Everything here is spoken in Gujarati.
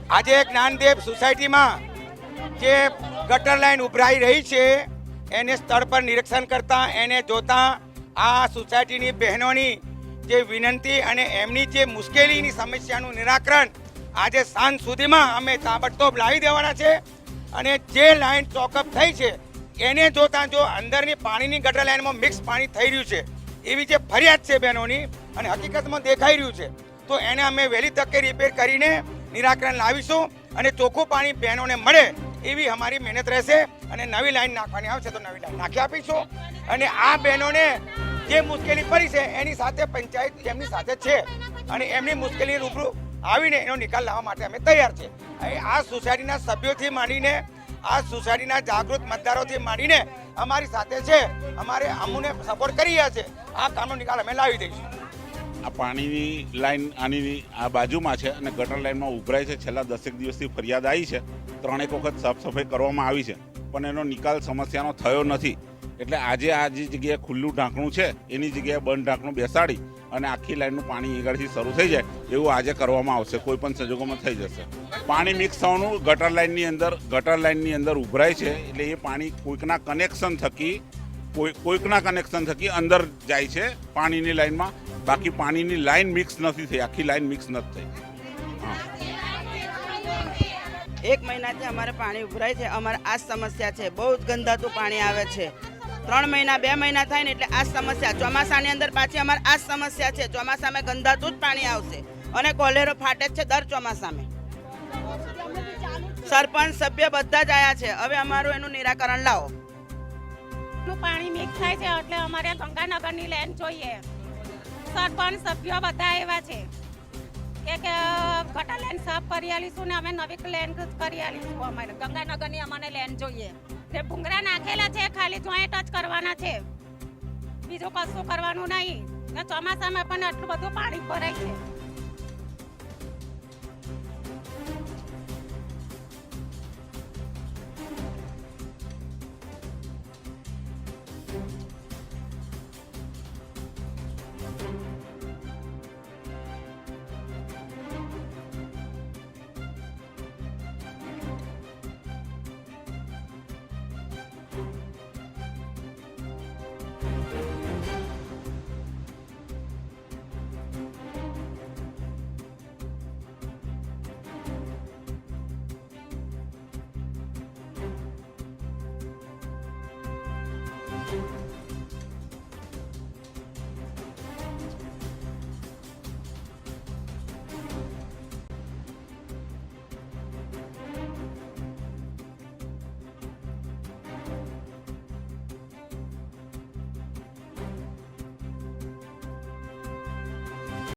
આજે જ્ઞાનદેવ સોસાયટીમાં જે ગટર લાઈન ઉભરાઈ રહી છે એને સ્થળ પર નિરીક્ષણ કરતા એને જોતા આ સોસાયટીની બહેનોની જે વિનંતી અને એમની જે મુશ્કેલીની સમસ્યાનું નિરાકરણ આજે સાંજ સુધીમાં અમે તાબડતોબ લાવી દેવાના છે અને જે લાઈન ચોકઅપ થઈ છે એને જોતા જો અંદરની પાણીની ગટર લાઈનમાં મિક્સ પાણી થઈ રહ્યું છે એવી જે ફરિયાદ છે બહેનોની અને હકીકતમાં દેખાઈ રહ્યું છે તો એને અમે વહેલી તકે રિપેર કરીને નિરાકરણ લાવીશું અને ચોખ્ખું પાણી બહેનોને મળે એવી અમારી મહેનત રહેશે અને નવી લાઈન નાખવાની આવશે તો નવી લાઈન નાખી આપીશું અને આ બહેનોને જે મુશ્કેલી પડી છે એની સાથે પંચાયત એમની સાથે છે અને એમની મુશ્કેલી રૂબરૂ આવીને એનો નિકાલ લાવવા માટે અમે તૈયાર છે આ સોસાયટીના સભ્યોથી માંડીને આ સોસાયટીના જાગૃત મતદારોથી માંડીને અમારી સાથે છે અમારે અમુને સપોર્ટ કરી રહ્યા છે આ કામનો નિકાલ અમે લાવી દઈશું। આ પાણીની લાઈન આની આ બાજુમાં છે અને ગટર લાઈનમાં ઉભરાય છે। છેલ્લા 10 દિવસથી ફરિયાદ આવી છે, 3 વખત સાફ સફાઈ કરવામાં આવી છે પણ એનો નિકાલ સમસ્યાનો થયો નથી। એટલે આજે આ જે જગ્યાએ ખુલ્લું ઢાંકણું છે એની જગ્યાએ બંધ ઢાંકણું બેસાડી અને આખી લાઈનનું પાણી આગળથી શરૂ થઈ જાય એવું આજે કરવામાં આવશે। કોઈ પણ સંજોગોમાં થઈ જશે। પાણી મિક્સ થવાનું ગટર લાઈનની અંદર ઉભરાય છે એટલે એ પાણી કોઈકના કનેક્શન થકી અંદર જાય છે પાણીની લાઈનમાં, બાકી પાણીની લાઈન મિક્સ નથી થઈ, આખી લાઈન મિક્સ નથી થઈ। એક મહિનાથી અમારે પાણી ઉભરાય છે, અમારે આ સમસ્યા છે, બહુ જ ગંદાતું પાણી આવે છે। 3 મહિના 2 મહિના થાય ને એટલે આ સમસ્યા, ચોમાસાની અંદર પાછી અમારે આ સમસ્યા છે, ચોમાસામાં ગંદાતું જ પાણી આવશે અને કોલેરો ફાટે જ છે દર ચોમાસામાં। સરપંચ સભ્ય બધા જ આવ્યા છે, હવે અમારું એનું નિરાકરણ લાવો। પાણી મિક્સ થાય છે એટલે અમારે ગંગાનગરની લાઈન જોઈએ। સરપંચ સભ્યો બધા એવા છે કે ગટર લાઈન સાફ કરી આલીશું ને અમે નવી લાઈન કરી આલીશું। અમારે ગંગાનગરની અમને લાઈન જોઈએ। જે ભૂંગરા નાખેલા છે ખાલી જોઈન્ટ જ કરવાના છે, બીજું કશું કરવાનું નહીં। ચોમાસામાં પણ આટલું બધું પાણી ભરાય છે।